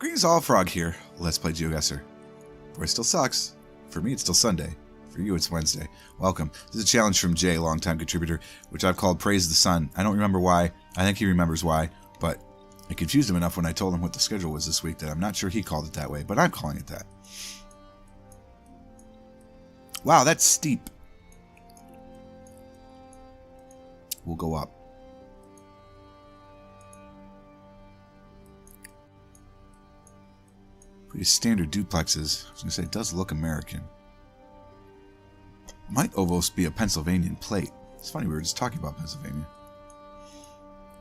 Greetings all, Frog here. Let's play GeoGuessr. Boy, it still sucks. For me, it's still Sunday. For you, it's Wednesday. Welcome. This is a challenge from Jay, longtime contributor, which I've called Praise the Sun. I don't remember why. I think he remembers why, but I confused him enough when I told him what the schedule was this week that I'm not sure he called it that way, but I'm calling it that. Wow, that's steep. We'll go up. Pretty standard duplexes. I was going to say, it does look American. Might almost be a Pennsylvanian plate. It's funny, we were just talking about Pennsylvania.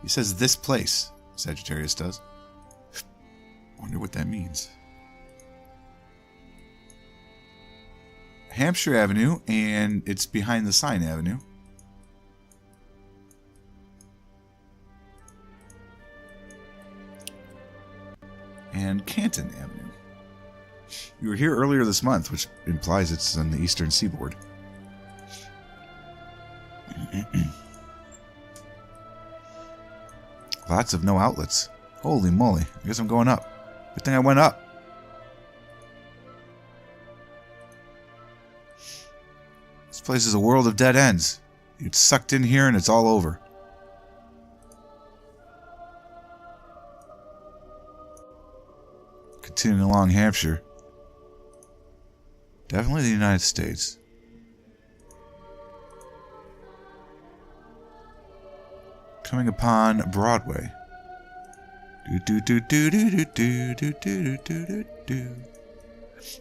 He says this place, Sagittarius does. Wonder what that means. Hampshire Avenue, and it's behind the sign Avenue. And Canton Avenue. You were here earlier this month, which implies it's on the eastern seaboard. Lots of no outlets. Holy moly. I guess I'm going up. Good thing I went up. This place is a world of dead ends. You get sucked in here and it's all over. Continuing along Hampshire. Definitely the United States. Coming upon Broadway. Do do do do do do do do do do do.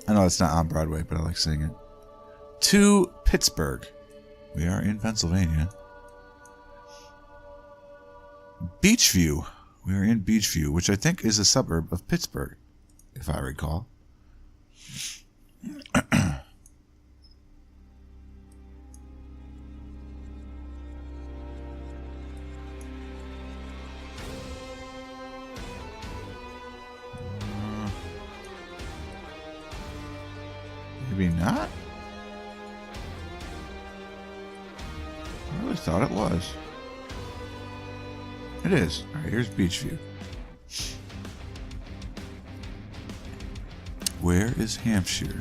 I know it's not on Broadway, but I like saying it. To Pittsburgh. We are in Pennsylvania. Beachview. We are in Beachview, which I think is a suburb of Pittsburgh, if I recall. Maybe not? I really thought it was. It is. Alright, here's Beachview. Where is Hampshire?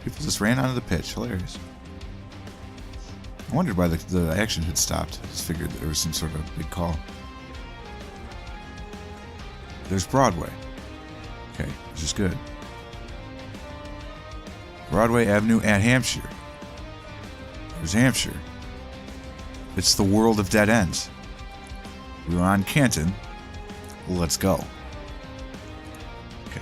People just ran onto the pitch. Hilarious. I wondered why the action had stopped. I just figured there was some sort of big call. There's Broadway. Okay, which is good. Broadway Avenue at Hampshire. There's Hampshire. It's the world of dead ends. We were on Canton. Let's go. Okay.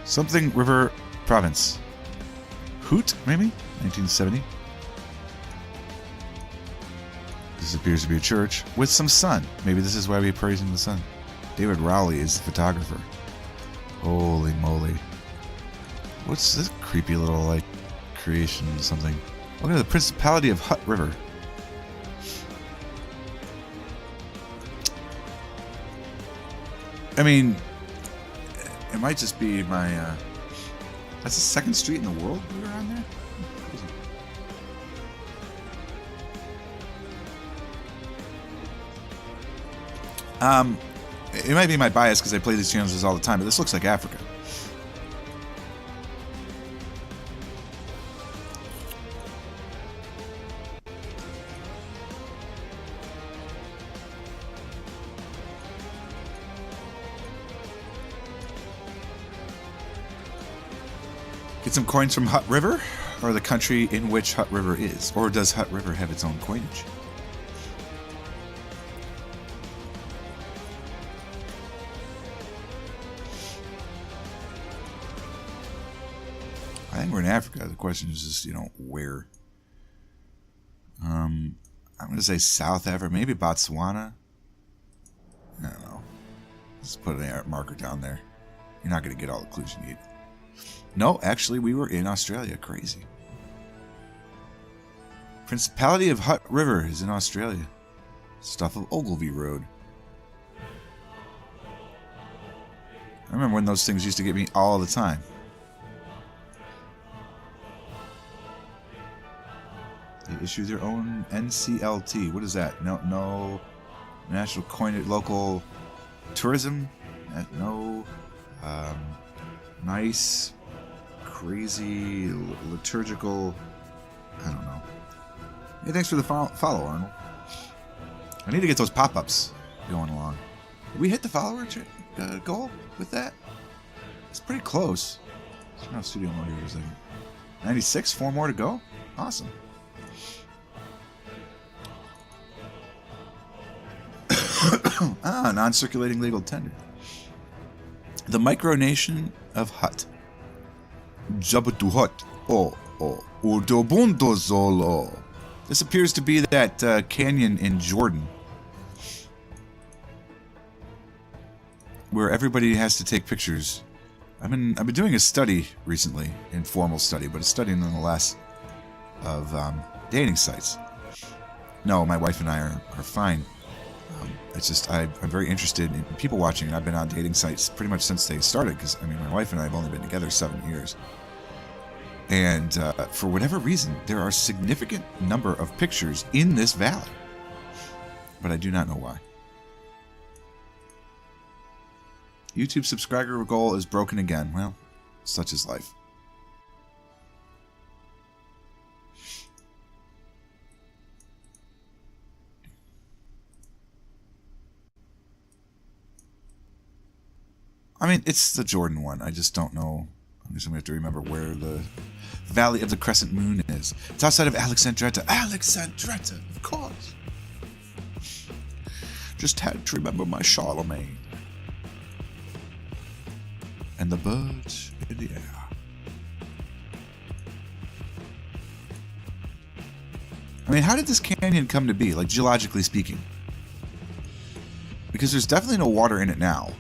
Something River Province. Hoot, maybe? 1970. This appears to be a church with some sun. Maybe this is why we're praising the sun. David Rowley is the photographer. Holy moly. What's this creepy little, like, creation something? Look at the Principality of Hutt River. I mean, it might just be my, that's the 2nd street in the world we were on there? Crazy. It might be my bias because I play these challenges all the time, but this looks like Africa. Get some coins from Hutt River, or the country in which Hutt River is. Or does Hutt River have its own coinage? I think we're in Africa. The question is just, where? I'm going to say South Africa, maybe Botswana. I don't know. Let's put an marker down there. You're not going to get all the clues you need. No, actually, we were in Australia. Crazy. Principality of Hutt River is in Australia. Stuff of Ogilvy Road. I remember when those things used to get me all the time. They issue their own NCLT. What is that? No. National Coinage Local Tourism? No. Nice. Crazy. Liturgical. I don't know. Hey, thanks for the follow, Arnold. I need to get those pop-ups going along. Did we hit the follower goal with that? It's pretty close. Let's turn off studio mode here for a second. 96, 4 more to go? Awesome. Non-circulating legal tender. The micronation of Hut. Jabatu Hut. Udobundozolo. This appears to be that canyon in Jordan where everybody has to take pictures. I've been doing a study recently, informal study, but a study nonetheless, of dating sites. No, my wife and I are fine. It's just I'm very interested in people watching. I've been on dating sites pretty much since they started, because I mean my wife and I have only been together 7 years. And for whatever reason, there are a significant number of pictures in this valley. But I do not know why. YouTube subscriber goal is broken again. Well, such is life. I mean, it's the Jordan one. I just don't know. I'm just going to have to remember where the Valley of the Crescent Moon is. It's outside of Alexandretta. Alexandretta, of course. Just had to remember my Charlemagne. And the birds in the air. I mean, how did this canyon come to be, like, geologically speaking? Because there's definitely no water in it now.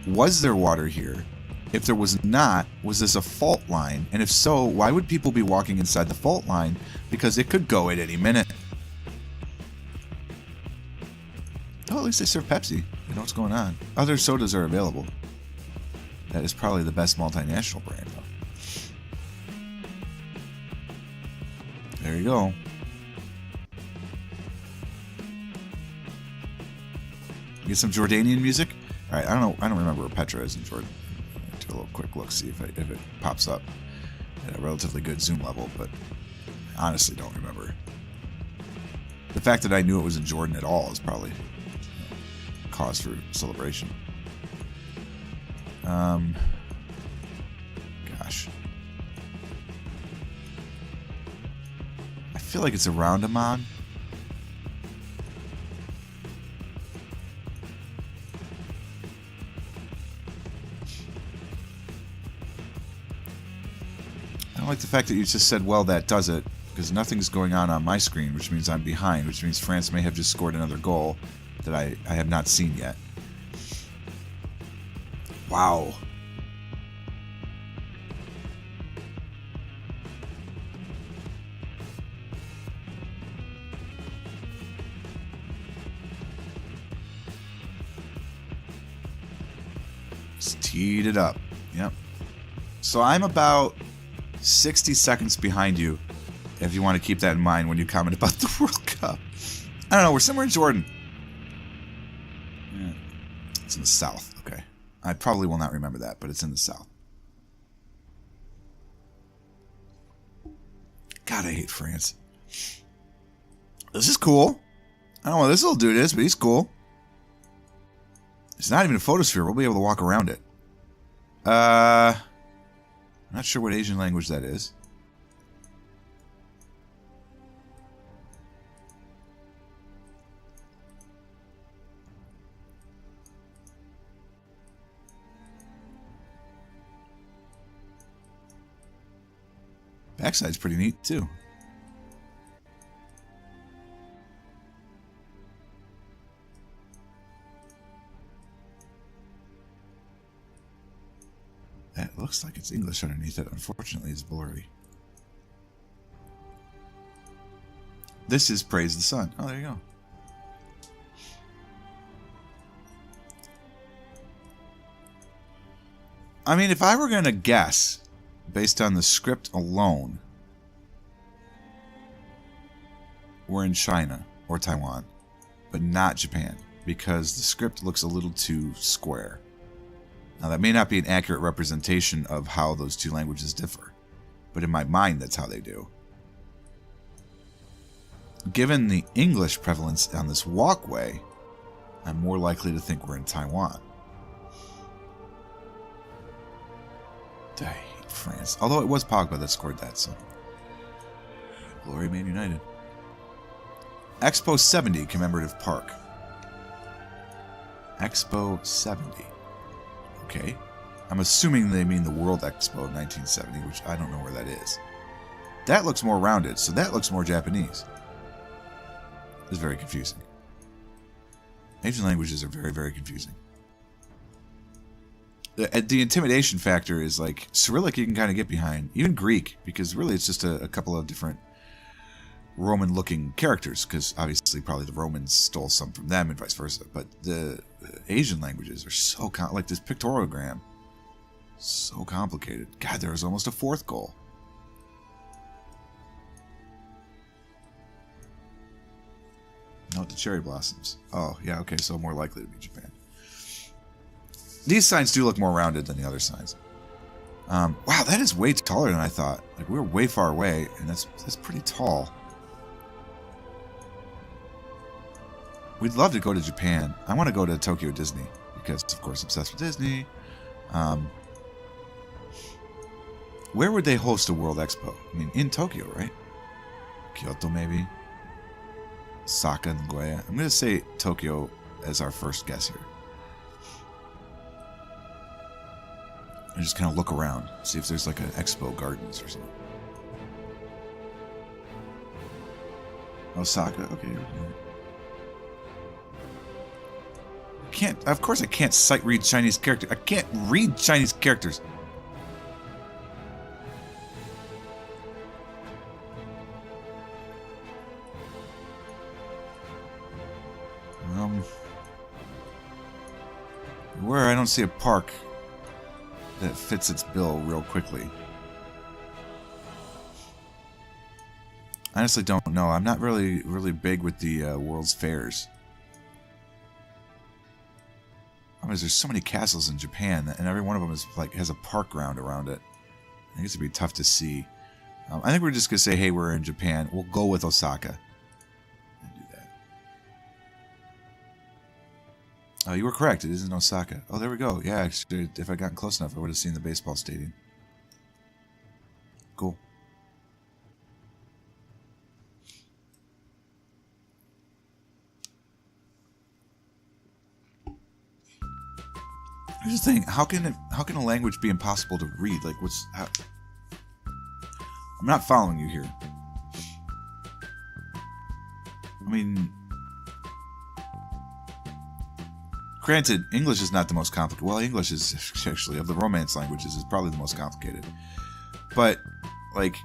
Was there water here? If there was not, was this a fault line? And if so, why would people be walking inside the fault line? Because it could go at any minute. Oh, at least they serve Pepsi. You know what's going on. Other sodas are available. That is probably the best multinational brand, though. There you go. Get some Jordanian music. All right, I don't remember where Petra is in Jordan. Do a little quick look, see if it pops up at a relatively good zoom level, but I honestly don't remember. The fact that I knew it was in Jordan at all is probably cause for celebration. Gosh. I feel like it's around Amman. I don't like the fact that you just said, well, that does it, because nothing's going on my screen, which means I'm behind, which means France may have just scored another goal that I have not seen yet. Wow. Just teed it up. Yep. So I'm about 60 seconds behind you, if you want to keep that in mind when you comment about the World Cup. I don't know, we're somewhere in Jordan. Yeah. It's in the south. Okay. I probably will not remember that, but it's in the south. God, I hate France. This is cool. I don't know what this little dude is, but he's cool. It's not even a photosphere. We'll be able to walk around it. I'm not sure what Asian language that is. Backside's pretty neat, too. That looks like it's English underneath it. Unfortunately, it's blurry. This is Praise the Sun. Oh, there you go. I mean, if I were going to guess, based on the script alone, we're in China or Taiwan, but not Japan, because the script looks a little too square. Now, that may not be an accurate representation of how those two languages differ, but in my mind, that's how they do. Given the English prevalence on this walkway, I'm more likely to think we're in Taiwan. I hate France. Although it was Pogba that scored that, so. Glory Man United. Expo 70 Commemorative Park. Expo 70. Okay. I'm assuming they mean the World Expo of 1970, which I don't know where that is. That looks more rounded, so that looks more Japanese. It's very confusing. Asian languages are very, very confusing. The intimidation factor is like Cyrillic you can kind of get behind. Even Greek, because really it's just a couple of different Roman-looking characters, because obviously probably the Romans stole some from them and vice versa. But the Asian languages are so like this pictogram, so complicated. God, there was almost a fourth goal. Note the cherry blossoms. Oh, yeah, okay, so more likely to be Japan. These signs do look more rounded than the other signs. Wow, that is way taller than I thought. Like, we were way far away, and that's pretty tall. We'd love to go to Japan. I want to go to Tokyo Disney, because, of course, obsessed with Disney. Where would they host a World Expo? I mean, in Tokyo, right? Kyoto, maybe? Osaka, Nagoya. I'm going to say Tokyo as our first guess here. And just kind of look around, see if there's like an expo gardens or something. Osaka, okay. Of course I can't sight read Chinese characters. I can't read Chinese characters. Where I don't see a park that fits its bill real quickly. I honestly don't know. I'm not really big with the world's fairs. I mean, there's so many castles in Japan, and every one of them is like has a park ground around it. I think it's gonna be tough to see. I think we're just gonna say, hey, we're in Japan. We'll go with Osaka. Oh, you were correct. It is in Osaka. Oh, there we go. Yeah, actually, if I'd gotten close enough, I would have seen the baseball stadium. Cool. I was just thinking, how can a language be impossible to read? Like, I'm not following you here. I mean, granted, English is not the most complicated. Well, English is actually, of the Romance languages, is probably the most complicated. But, like,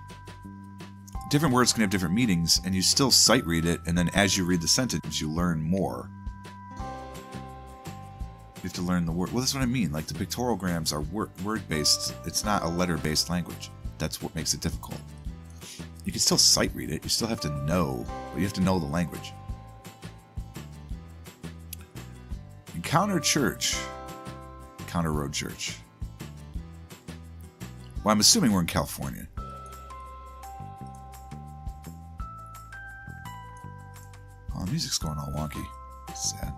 different words can have different meanings, and you still sight read it, and then as you read the sentence, you learn more. You have to learn the word. Well, that's what I mean. Like, the pictograms are word-based. It's not a letter-based language. That's what makes it difficult. You can still sight read it. You still have to know, but you have to know the language. Encounter Church. Encounter Road Church. Well, I'm assuming we're in California. Oh, the music's going all wonky. Sad.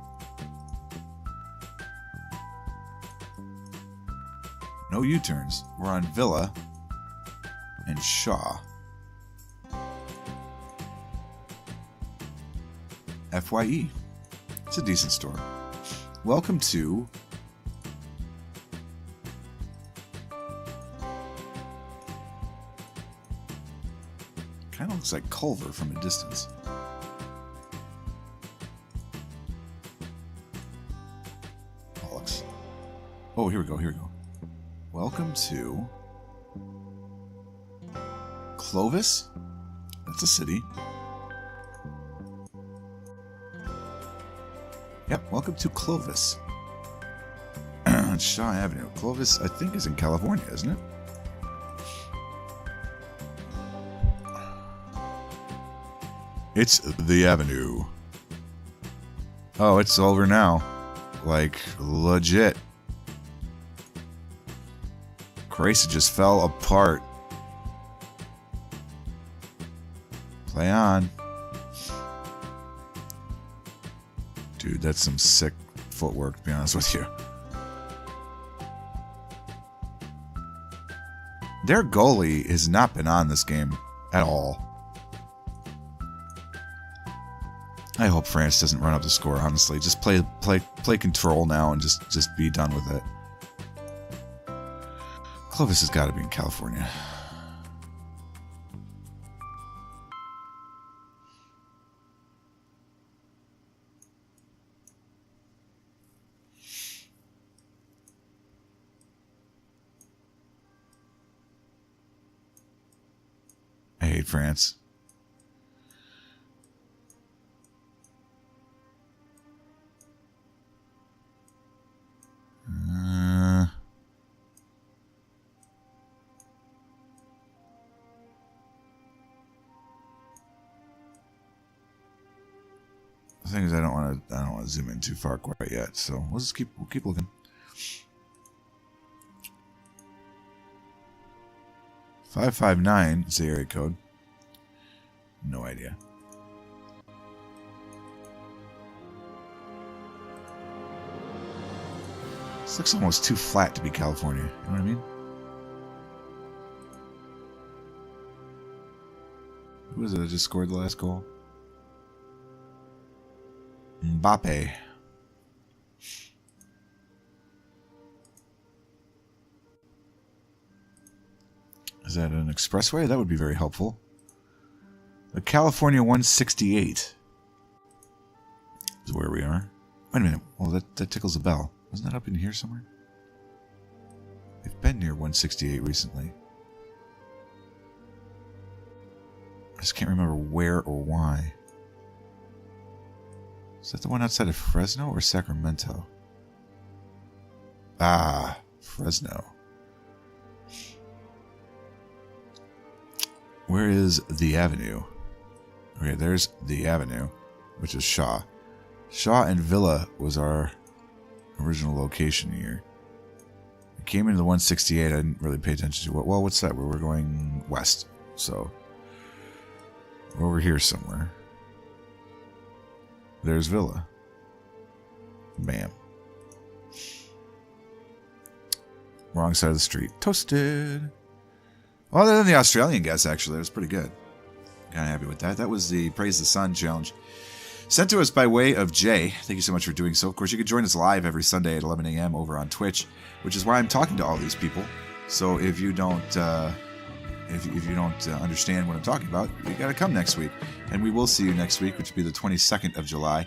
No U-turns. We're on Villa and Shaw. FYE. It's a decent store. Welcome to kind of looks like Culver from a distance. Bollocks. Oh, here we go. Welcome to Clovis? That's a city. Yep, welcome to Clovis. Shaw Avenue. Clovis, I think, is in California, isn't it? It's the Avenue. Oh, it's over now. Like, legit. Christ, it just fell apart. Play on. Dude, that's some sick footwork, to be honest with you. Their goalie has not been on this game at all. I hope France doesn't run up the score, honestly. Just play control now and just be done with it. Clovis has got to be in California. I hate France. The thing is, I don't want to zoom in too far quite yet, so we'll keep looking. 559 is the area code. No idea. This looks almost too flat to be California. You know what I mean? Who was it that just scored the last goal? Mbappe. Is that an expressway? That would be very helpful. The California 168 is where we are. Wait a minute. Well, that tickles a bell. Wasn't that up in here somewhere? I've been near 168 recently. I just can't remember where or why. Is that the one outside of Fresno or Sacramento? Ah, Fresno. Where is the Avenue? Okay, there's the Avenue, which is Shaw. Shaw and Villa was our original location here. We came into the 168. I didn't really pay attention to it. Well, what's that? Where we're going west. So, we're over here somewhere. There's Villa. Bam. Wrong side of the street. Toasted. Well, other than the Australian guess, actually, that was pretty good. Kind of happy with that. That was the Praise the Sun challenge. Sent to us by way of Jay. Thank you so much for doing so. Of course, you can join us live every Sunday at 11 a.m. over on Twitch, which is why I'm talking to all these people. So if you don't, if you don't understand what I'm talking about, you got to come next week, and we will see you next week, which will be the 22nd of July,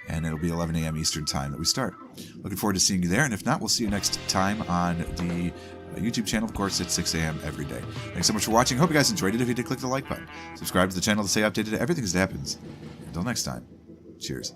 and it'll be 11 a.m. Eastern time that we start. Looking forward to seeing you there, and if not, we'll see you next time on the YouTube channel, of course, at 6 a.m. every day. Thanks so much for watching. Hope you guys enjoyed it. If you did, click the like button. Subscribe to the channel to stay updated to everything that happens. Until next time, cheers.